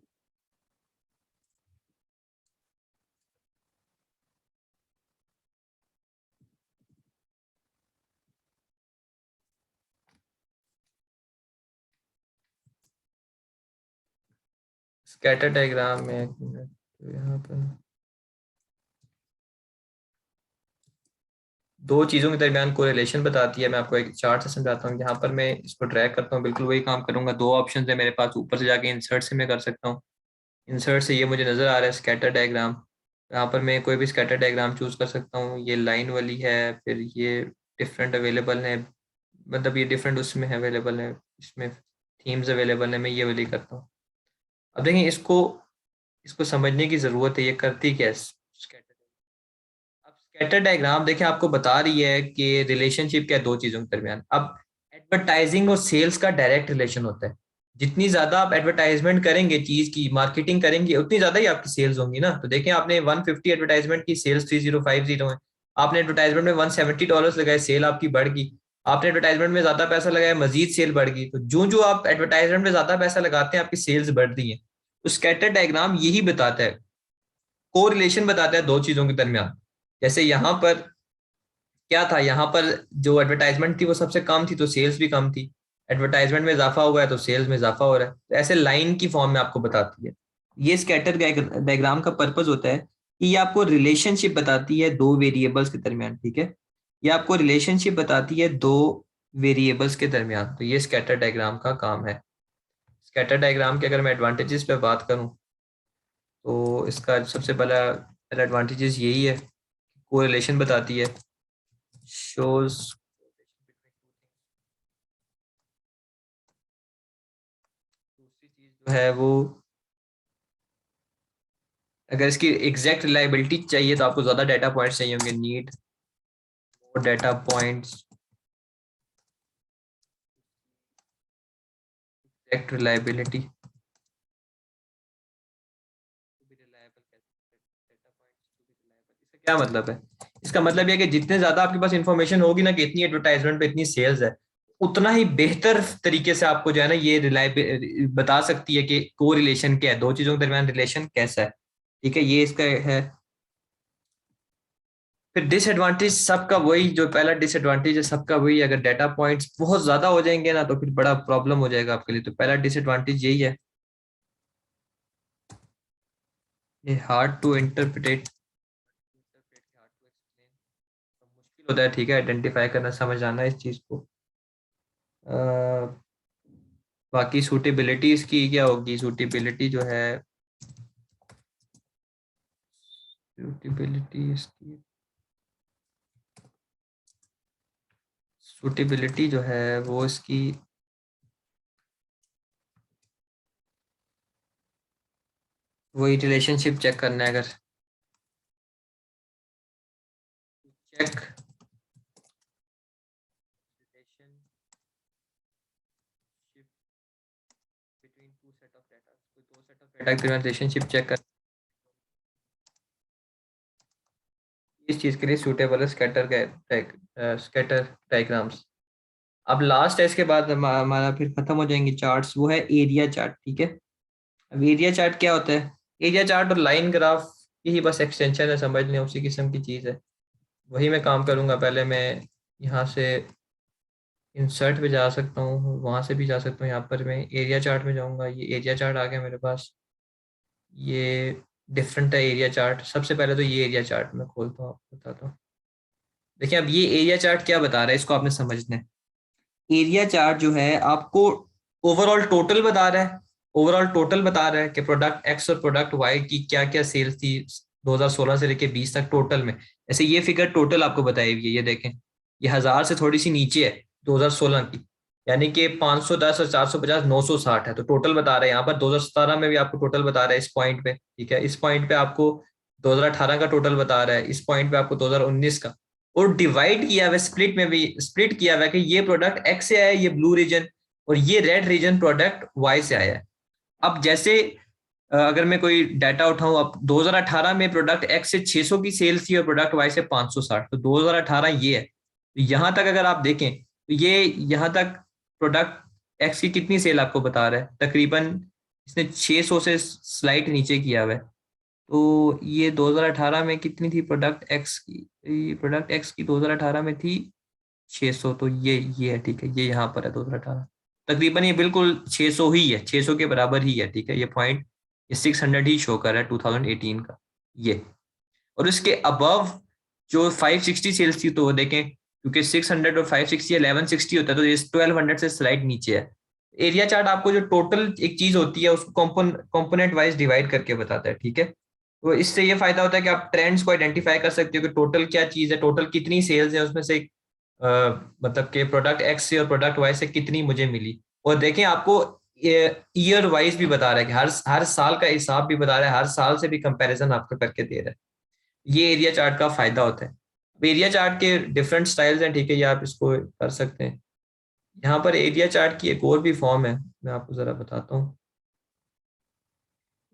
स्कैटर डायग्राम में एक मिनट, तो यहाँ पर दो चीज़ों के दरमियान कोरिलेशन बताती है। मैं आपको एक चार्ट से समझाता हूँ। यहाँ पर मैं इसको ड्रैग करता हूँ, बिल्कुल वही काम करूंगा। दो ऑप्शन है मेरे पास, ऊपर से जाके इंसर्ट से मैं कर सकता हूँ। इंसर्ट से ये मुझे नज़र आ रहा है स्कैटर डायग्राम। यहाँ पर मैं कोई भी स्कैटर डायग्राम चूज कर सकता हूँ। ये लाइन वाली है, फिर ये डिफरेंट अवेलेबल है, मतलब ये डिफरेंट उसमें है अवेलेबल है, इसमें थीम्स अवेलेबल है। मैं ये वाली करता हूँ। अब देखिए, इसको इसको समझने की ज़रूरत है, ये करती क्या है स्कैटर। अब स्कैटर डायग्राम देखिए आपको बता रही है कि रिलेशनशिप क्या है दो चीज़ों के दरमियान। अब एडवर्टाइजिंग और सेल्स का डायरेक्ट रिलेशन होता है। जितनी ज़्यादा आप एडवर्टाइजमेंट करेंगे, चीज़ की मार्केटिंग करेंगे, उतनी ज़्यादा ही आपकी सेल्स होंगी ना। तो देखें, आपने 150 एडवर्टाइजमेंट की, सेल्स 3050 है। आपने एडवर्टाइजमेंट में $170 लगाए, सेल आपकी बढ़ गई। आपने एडवर्टाइजमेंट में ज़्यादा पैसा लगाया, मजीद सेल बढ़ गई। तो जो जो आप एडवर्टाइजमेंट में ज़्यादा पैसा लगाते हैं, आपकी सेल्स बढ़ती हैं। तो स्कैटर डायग्राम यही बताता है, को रिलेशन बताता है दो चीजों के दरमियान। जैसे यहाँ पर क्या था, यहाँ पर जो एडवर्टाइजमेंट थी वो सबसे कम थी, तो सेल्स भी कम थी। एडवर्टाइजमेंट में इजाफा हुआ है तो सेल्स में इजाफा हो रहा है। तो ऐसे लाइन की फॉर्म में आपको बताती है। ये स्कैटर डायग्राम का पर्पज होता है कि ये आपको रिलेशनशिप बताती है दो वेरिएबल्स के दरमियान, ठीक है। ये आपको रिलेशनशिप बताती है दो वेरिएबल्स के दरमियान। तो ये स्कैटर डायग्राम का काम है। स्कैटर डायग्राम के अगर मैं एडवांटेजेस पे बात करूं, तो इसका सबसे पहला एडवांटेजेस यही है, कोरिलेशन बताती है, शोज। दूसरी चीज जो है वो, अगर इसकी एग्जैक्ट रिलायबिलिटी चाहिए तो आपको ज्यादा डाटा पॉइंट्स चाहिए होंगे। Need more data points, exact reliability. इसका क्या मतलब है? इसका मतलब यह है कि जितने ज्यादा आपके पास इंफॉर्मेशन होगी ना कि इतनी एडवर्टाइजमेंट पे इतनी सेल्स है, उतना ही बेहतर तरीके से आपको जो है ना ये रिलायबिल बता सकती है कि को रिलेशन क्या है, दो चीजों के दरमियान रिलेशन कैसा है। ठीक है, ये इसका है। फिर डिसएडवांटेज सबका वही, जो पहला डिसएडवांटेज है सबका वही। अगर डाटा पॉइंट्स बहुत ज्यादा हो जाएंगे ना तो फिर बड़ा प्रॉब्लम हो जाएगा आपके लिए। तो पहला डिसएडवांटेज यही है, ये हार्ड टू इंटरप्रेट, मुश्किल होता है, ठीक है, आइडेंटिफाई करना, समझ आना इस चीज को। अ, बाकी सूटेबिलिटी इसकी क्या होगी? सूटेबिलिटी जो है, सूटेबिलिटी इसकी, सूटेबिलिटी जो है वो इसकी, वही रिलेशनशिप चेक करना है। अगर check between two set of data, कोई दो सेट ऑफ डाटा के रिलेशनशिप चेक कर, इस चीज के लिए सूटेबल है स्कैटर डायग्राम्स। अब लास्ट है, इसके बाद हमारा फिर खत्म हो जाएंगे चार्ट्स, वो है एरिया चार्ट, ठीक है। अब एरिया चार्ट क्या होता है? एरिया चार्ट और लाइन ग्राफ, यही बस एक्सटेंशन है, समझ लें उसी किस्म की चीज़ है। वही मैं काम करूंगा। पहले मैं यहाँ से इंसर्ट पे जा सकता हूँ, वहां से भी जा सकता हूँ। यहाँ पर मैं एरिया चार्ट में जाऊंगा, ये एरिया चार्ट आ गया मेरे पास। ये डिफरेंट है एरिया चार्ट। सबसे पहले तो ये एरिया चार्ट मैं खोलता हूँ, आपको बताता हूँ। देखिए, अब ये एरिया चार्ट क्या बता रहा है, इसको आपने समझना है। एरिया चार्ट जो है आपको ओवरऑल टोटल बता रहा है। ओवरऑल टोटल बता रहा है कि प्रोडक्ट एक्स और प्रोडक्ट वाई की क्या क्या सेल्स थी 2016 से लेके 20 तक टोटल में। ऐसे ये फिगर टोटल आपको बताई हुई है, ये देखें। ये 1000 से थोड़ी सी नीचे है 2016 की, यानी कि 510 और 450 960 है। तो टोटल बता रहा है। यहाँ पर 2017 में भी आपको टोटल बता रहा है इस पॉइंट पे, ठीक है। इस पॉइंट पे आपको 2018 का टोटल बता रहा है, इस पॉइंट पे आपको 2019 का। और डिवाइड किया हुआ, स्प्लिट में भी स्प्लिट किया हुआ है कि ये प्रोडक्ट एक्स से आया है, ये ब्लू रीजन, और ये रेड रीजन प्रोडक्ट वाई से आया है। अब जैसे अगर मैं कोई डाटा उठाऊं, अब 2018 में प्रोडक्ट एक्स से 600 की सेल्स थी और प्रोडक्ट वाई से 560, तो 2018 ये है। तो यहां तक अगर आप देखें तो ये यहां तक प्रोडक्ट एक्स की कितनी सेल आपको बता रहा है, तकरीबन इसने 600 से स्लाइड नीचे किया हुआ है। तो ये 2018 में कितनी थी प्रोडक्ट एक्स की? प्रोडक्ट एक्स की 2018 में थी 600। तो ये है, ठीक है, ये यहाँ पर है 2018। तकरीबन ये बिल्कुल 600 ही है, 600 के बराबर ही है, ठीक है, ये पॉइंट ये 600 ही शो कर रहा है 2018 का ये। और उसके अबव जो 560 सेल्स थी, तो वो देखें, क्योंकि 600 और 560 1160 होता है, तो ये 1200 से स्लाइड नीचे है। एरिया चार्ट आपको जो टोटल एक चीज होती है उसको कंपोनेंट वाइज डिवाइड करके बताता है, ठीक है। तो इससे ये फायदा होता है कि आप ट्रेंड्स को आइडेंटिफाई कर सकते हो कि टोटल क्या चीज है, टोटल कितनी सेल्स है उसमें से, अ, मतलब कि प्रोडक्ट एक्स से और प्रोडक्ट वाई से कितनी मुझे मिली। और देखें आपको ईयर वाइज भी बता रहा है कि हर हर साल का हिसाब भी बता रहा है, हर साल से भी कंपैरिजन आपको करके दे रहा है। ये एरिया चार्ट का फायदा होता है। एरिया चार्ट के डिफरेंट स्टाइल्स हैं, ठीक है, ये आप इसको कर सकते हैं। यहाँ पर एरिया चार्ट की एक और भी फॉर्म है, मैं आपको जरा बताता हूँ।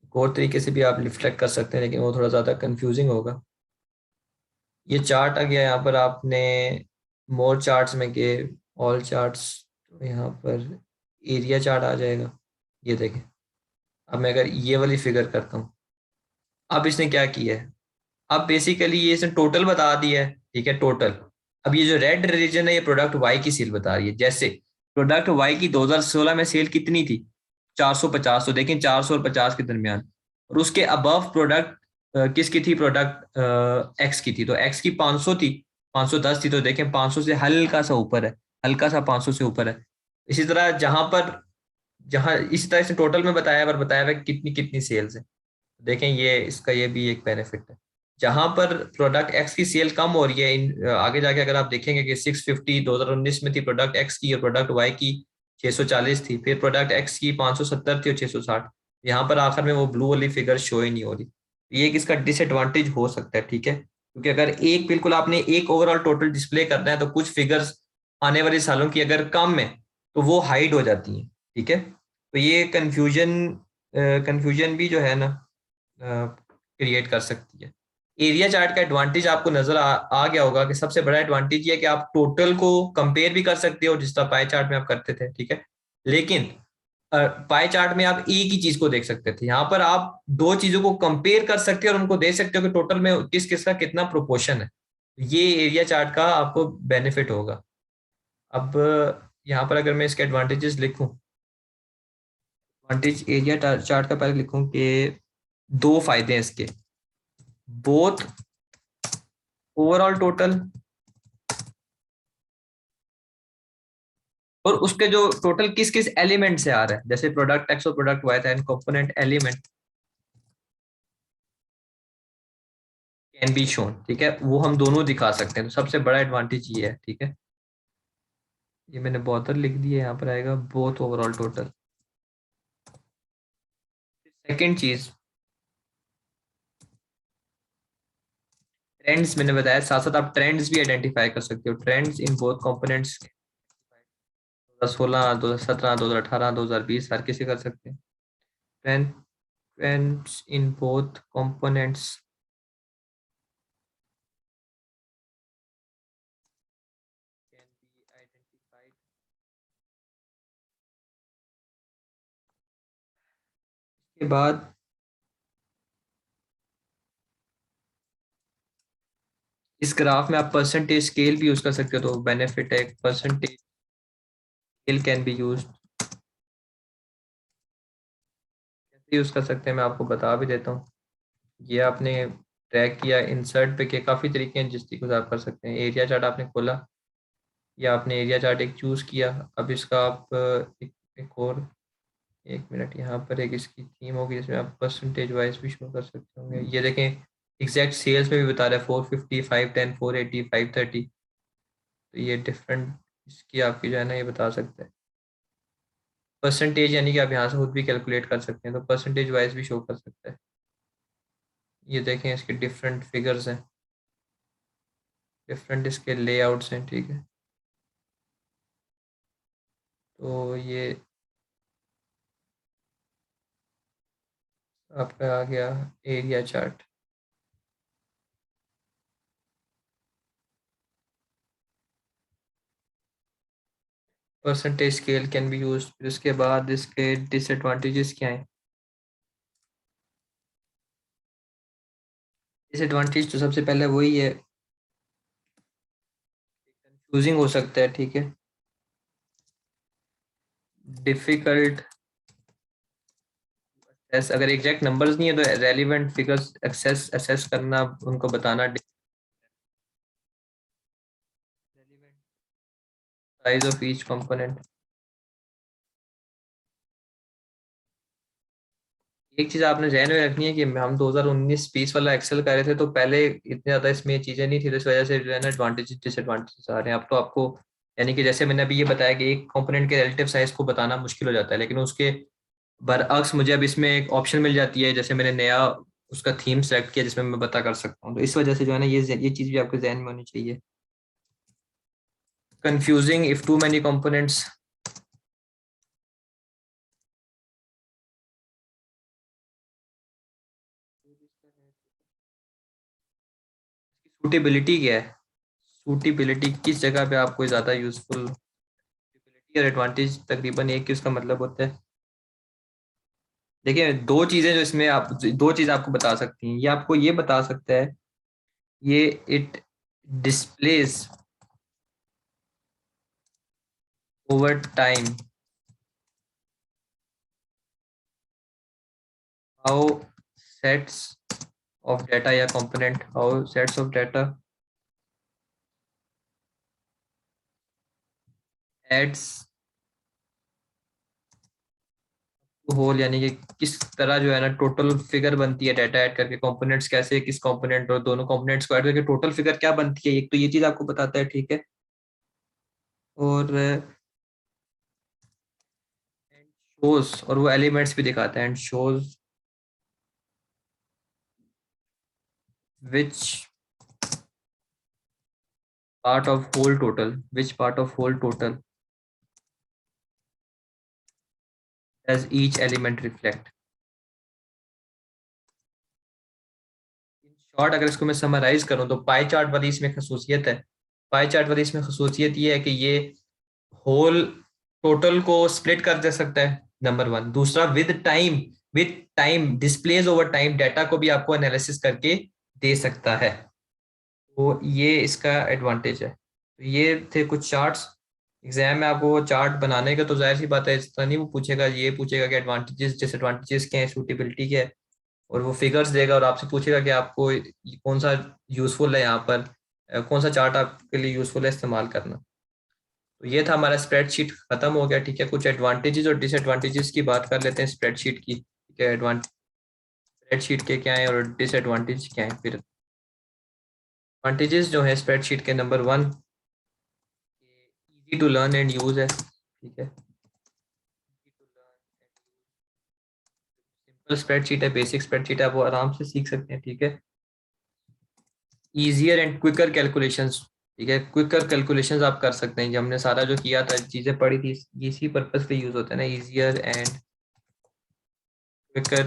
एक और तरीके से भी आप रिफ्लेक्ट कर सकते हैं, लेकिन वो थोड़ा ज़्यादा कंफ्यूजिंग होगा। ये चार्ट आ गया, यहाँ पर आपने मोर चार्ट्स में के ऑल चार्ट्स, तो यहाँ पर एरिया चार्ट आ जाएगा। ये देखें, अब मैं अगर ये वाली फिगर करता हूँ, अब इसने क्या किया है, अब बेसिकली ये इसने टोटल बता दिया है, ठीक है, टोटल। अब ये जो रेड रीजन है, ये प्रोडक्ट वाई की सेल बता रही है। जैसे प्रोडक्ट वाई की 2016 में सेल कितनी थी, 450, तो देखें 400 और 50 के दरमियान। और उसके अबव प्रोडक्ट किसकी थी, प्रोडक्ट एक्स की थी, तो एक्स की 500 थी, 510 थी, तो देखें 500 से हल्का सा ऊपर है, हल्का सा 500 से ऊपर है। इसी तरह जहां इस तरह से टोटल में बताया हुआ है कितनी कितनी सेल्स है। देखें, ये इसका ये भी एक बेनिफिट है। जहां पर प्रोडक्ट एक्स की सेल कम हो रही है, आगे जाके अगर आप देखेंगे कि 650 2019 में थी प्रोडक्ट एक्स की, और प्रोडक्ट वाई की 640 थी, फिर प्रोडक्ट एक्स की 570 थी और 660। यहाँ पर आखिर में वो ब्लू वाली फिगर शो ही नहीं हो रही। ये एक इसका डिसएडवांटेज हो सकता है, ठीक है, क्योंकि अगर एक बिल्कुल आपने एक ओवरऑल टोटल डिस्प्ले करना है, तो कुछ फिगर्स आने वाले सालों की अगर कम है तो वो हाइड हो जाती हैं, ठीक है। तो ये कंफ्यूजन भी जो है ना क्रिएट कर सकती है। एरिया चार्ट का एडवांटेज आपको नजर आ गया होगा कि सबसे बड़ा एडवांटेज ये है कि आप टोटल को कंपेयर भी कर सकते हो, जिस तरह पाई चार्ट में आप करते थे, ठीक है। लेकिन पाई चार्ट में आप एक ही चीज को देख सकते थे, यहाँ पर आप दो चीजों को कंपेयर कर सकते हो और उनको देख सकते हो कि टोटल में किस किस का कितना प्रोपोर्शन है। ये एरिया चार्ट का आपको बेनिफिट होगा। अब यहाँ पर अगर मैं इसके एडवांटेजेस लिखूं, एडवांटेज एरिया चार्ट का पहले लिखूं कि दो फायदे हैं इसके, बोथ ओवरऑल टोटल और उसके जो टोटल किस किस एलिमेंट से आ रहा है, जैसे प्रोडक्ट एक्स और प्रोडक्ट वाई था, and component element can be shown, ठीक है, वो हम दोनों दिखा सकते हैं। तो सबसे बड़ा एडवांटेज ये है, ठीक है। ये मैंने बहुत लिख दिया, यहाँ पर आएगा बोथ ओवरऑल टोटल। सेकेंड चीज, ट्रेंड्स मैंने बताया, साथ साथ आप ट्रेंड्स भी आइडेंटिफाई कर सकते हो, ट्रेंड्स इन बोथ कंपोनेंट्स। 2016, 2017, 2018, 2020 हर किसी कर सकते हैं। Trends in both components can be identified. के बाद इस ग्राफ में आप परसेंटेज स्केल भी यूज कर सकते हो, तो बेनिफिट है, percentage scale can be use. कैसे यूज कर सकते हैं मैं आपको बता भी देता हूँ। ये आपने ट्रैक किया इंसर्ट पे के, काफ़ी तरीके हैं जिस तरीके से आप कर सकते हैं। एरिया चार्ट आपने खोला, या आपने एरिया चार्ट एक चूज़ किया, अब इसका आप एक और, एक मिनट, यहाँ पर एक इसकी थीम होगी जिसमें आप परसेंटेज वाइज भी शो कर सकते होंगे। ये देखें, एग्जैक्ट सेल्स में भी बता रहा है 450, 510, 480, 530। तो ये डिफरेंट इसकी आपकी जो है ना, ये बता सकते हैं परसेंटेज, यानी कि आप यहाँ से खुद भी कैलकुलेट कर सकते हैं, तो परसेंटेज वाइज भी शो कर सकता है। ये देखें, इसके डिफरेंट फिगर्स हैं, डिफरेंट इसके लेआउट्स हैं, ठीक है। तो ये आपका आ गया area chart. Percentage scale can be use, फिर उसके बाद इसके डिसएडवांटेजेस क्या हैं। डिसएडवांटेज तो सबसे पहले वही है, कंफ्यूजिंग हो सकता है, ठीक है, डिफिकल्ट अगर एग्जैक्ट नंबर्स नहीं है तो रेलिवेंट फिगर्स एक्सेस असेस करना, उनको बताना, साइज ऑफ ईच कंपोनेंट। एक चीज आपने ध्यान में रखनी है कि हम 2019-20 वाला एक्सेल कर रहे थे तो पहले इतनी ज्यादा इसमें चीजें नहीं थी, तो इस वजह से जो है ना एडवांटेजेस डिसएडवांटेजेस आ रहे हैं। अब तो आपको, यानी कि जैसे मैंने अभी ये बताया कि एक कंपोनेंट के रिलेटिव साइज को बताना मुश्किल हो जाता है, लेकिन उसके बरअक्स मुझे अब इसमें एक ऑप्शन मिल जाती है, जैसे मैंने नया उसका थीम सेलेक्ट किया जिसमें मैं बता कर सकता हूँ, तो इस वजह से जो है ना ये चीज भी आपके जहन में होनी चाहिए। Confusing if two many components. Suitability क्या है? सूटेबिलिटी किस जगह पे आपको ज्यादा यूजफुल, और एडवांटेज तकरीबन एक ही उसका मतलब होता है। देखिए दो चीजें जो इसमें आप, दो चीज आपको बता सकती हैं, ये आपको ये बता सकता है, ये it displace over time how sets of data या component, how sets of data adds whole, यानी कि किस तरह जो है ना टोटल फिगर बनती है डाटा ऐड करके, कंपोनेंट्स कैसे, किस कंपोनेंट और दोनों कंपोनेंट्स को ऐड करके टोटल फिगर क्या बनती है, एक तो ये चीज आपको बताता है, ठीक है। और शोज, और वो एलिमेंट्स भी दिखाता है, and shows which part of whole total, which part of whole total as each element reflect. In short अगर इसको मैं समराइज करूं तो पाई चार्ट वाली इसमें खसूसियत है, पाई चार्ट वाली इसमें खसूसियत ये है कि ये होल टोटल को स्प्लिट कर दे सकता है, नंबर वन। दूसरा, with time displace over time data को भी आपको एनालिसिस करके दे सकता है, तो ये इसका एडवांटेज है। तो ये थे कुछ चार्ट्स। एग्जाम में आपको वो चार्ट बनाने का तो जाहिर सी बात है इस तरह नहीं, वो पूछेगा, ये पूछेगा कि एडवांटेजेस डिसएडवांटेजेस क्या है, सूटेबिलिटी क्या है, और वो फिगर्स देगा और आपसे पूछेगा कि आपको कौन सा यूजफुल है यहाँ पर, कौन सा चार्ट आपके लिए यूजफुल है इस्तेमाल करना। तो ये था हमारा स्प्रेडशीट, खत्म हो गया, ठीक है। कुछ एडवांटेजेस और डिसएडवांटेजेस की बात कर लेते हैं स्प्रेडशीट की, ठीक है। एडवांटेज स्प्रेडशीट के क्या है और डिसएडवांटेज क्या है फिर। एडवांटेजेस जो है स्प्रेडशीट के, number one, easy to learn and use है, ठीक है। सिंपल स्प्रेडशीट है, बेसिक स्प्रेडशीट है, आप वो आराम से सीख सकते हैं, ठीक है। ईजियर एंड क्विकर कैलकुलेशंस, ठीक है, क्विकर कैलकुलेशंस आप कर सकते हैं, जो हमने सारा जो किया था चीजें पढ़ी थी, इसी पर्पज से यूज होता है ना, ईजियर एंड क्विकर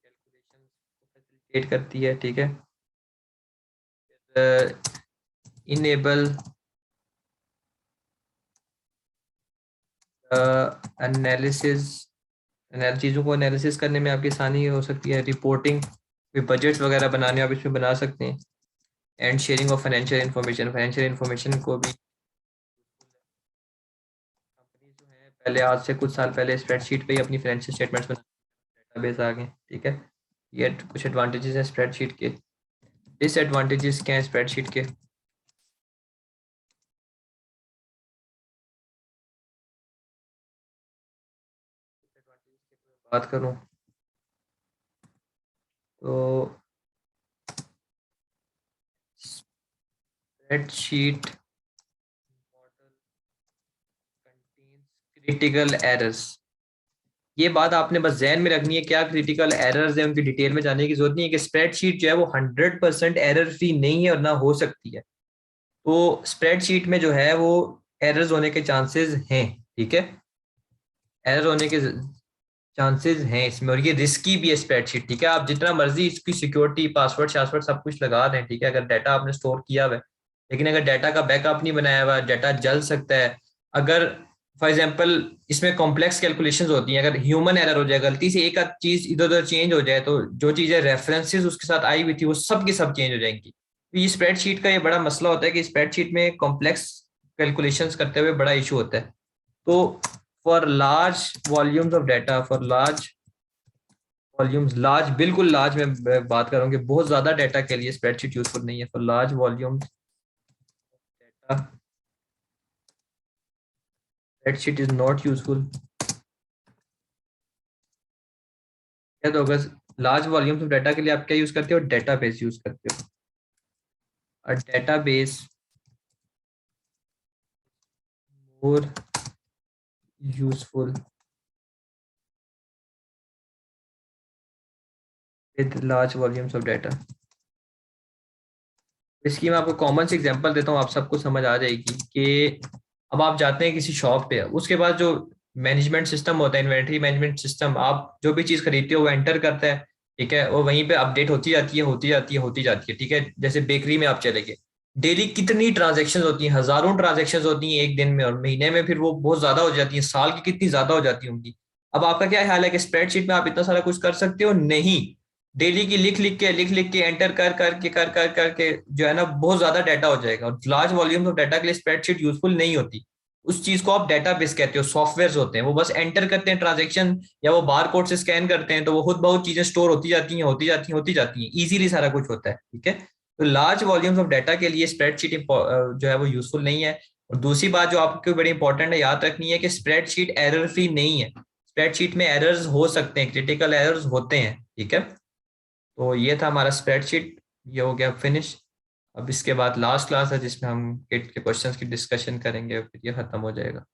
कैलकुलेशंस को फैसिलिटेट करती है, ठीक है। इनेबल एनालिसिस, चीज़ों को एनालिसिस करने में आपकी आसानी हो सकती है, रिपोर्टिंग, बजट्स वगैरह बनाने आप इसमें बना सकते हैं, and sharing of financial information, financial information को भी कंपनी जो है पहले, आज से कुछ साल पहले स्प्रेडशीट पे ही अपनी फाइनेंशियल स्टेटमेंट्स बना, डेटाबेस आ गए, ठीक है। ये कुछ एडवांटेजेस हैं स्प्रेडशीट के। डिसएडवांटेजेस क्या है स्प्रेडशीट के? बात करूं तो स्प्रेडशीट क्रिटिकल एरर्स, ये बात आपने बस जहन में रखनी है, क्या क्रिटिकल एरर्स है उनकी डिटेल में जाने की जरूरत नहीं है, कि स्प्रेडशीट जो है वो 100% एरर फ्री नहीं है और ना हो सकती है। तो स्प्रेडशीट में जो है वो एरर्स होने के चांसेस हैं, ठीक है, एरर होने के चांसेस हैं इसमें, और ये रिस्की भी है स्प्रेडशीट, ठीक है। आप जितना मर्जी इसकी सिक्योरिटी, पासवर्ड शासवर्ड सब कुछ लगा दें, ठीक है, अगर डाटा आपने स्टोर किया हुआ है, लेकिन अगर डाटा का बैकअप नहीं बनाया हुआ, डाटा जल सकता है। अगर फॉर एग्जांपल इसमें कॉम्प्लेक्स कैलकुलेशंस होती हैं, अगर ह्यूमन एरर हो जाए, गलती से एक आध चीज इधर उधर चेंज हो जाए, तो जो चीजें रेफरेंसेस उसके साथ आई हुई थी वो सब की सब चेंज हो जाएंगी। तो ये स्प्रेडशीट का ये बड़ा मसला होता है कि स्प्रेडशीट में कॉम्प्लेक्स कैलकुलेशंस करते हुए बड़ा इशू होता है। तो for large volumes of data, for large volumes, large बिल्कुल लार्ज में बात करूंगी, बहुत ज्यादा डाटा के लिए स्प्रेडशीट यूजफुल नहीं है। For large volumes data spreadsheet is not useful. क्या तो अगर लार्ज वॉल्यूम्स ऑफ डाटा के लिए आप क्या यूज करते हो? डेटाबेस यूज करते हो। A database more useful with large volumes of data. इसकी मैं आपको कॉमन से एग्जांपल देता हूँ, आप सबको समझ आ जाएगी कि अब आप जाते हैं किसी शॉप पे, उसके बाद जो मैनेजमेंट सिस्टम होता है, इन्वेंटरी मैनेजमेंट सिस्टम, आप जो भी चीज़ खरीदते हो वो एंटर करता है, ठीक है, और वहीं पे अपडेट होती जाती है, होती जाती है, होती जाती है, ठीक है। जैसे बेकरी में आप चले गए, डेली कितनी ट्रांजेक्शन होती हैं, हजारों ट्रांजेक्शन होती हैं एक दिन में, और महीने में फिर वो बहुत ज्यादा हो जाती है, साल की कितनी ज्यादा हो जाती होंगी। अब आपका क्या ख्याल है कि स्प्रेडशीट में आप इतना सारा कुछ कर सकते हो? नहीं। डेली की लिख लिख के एंटर कर करके जो है ना, बहुत ज्यादा डाटा हो जाएगा, और लार्ज वॉल्यूम्स ऑफ डाटा के लिए स्प्रेडशीट यूजफुल नहीं होती। उस चीज को आप डेटाबेस कहते हो, सॉफ्टवेयर होते हैं, वो बस एंटर करते हैं ट्रांजेक्शन, या वो बार कोड से स्कैन करते हैं, तो वो खुद बहुत चीजें स्टोर होती जाती हैं, होती जाती हैं, होती जाती हैं, इजीली सारा कुछ होता है, ठीक है। तो लार्ज वॉल्यूम्स ऑफ डाटा के लिए स्प्रेडशीट जो है वो यूजफुल नहीं है। और दूसरी बात जो आपको बड़ी इंपॉर्टेंट है याद रखनी है कि स्प्रेडशीट एरर फ्री नहीं है। स्प्रेडशीट में एरर्स हो सकते हैं, क्रिटिकल एरर्स होते हैं, ठीक है। तो ये था हमारा स्प्रेडशीट, ये हो गया फिनिश। अब इसके बाद लास्ट क्लास है जिसमें हम किट के क्वेश्चंस की डिस्कशन करेंगे, फिर ये खत्म हो जाएगा।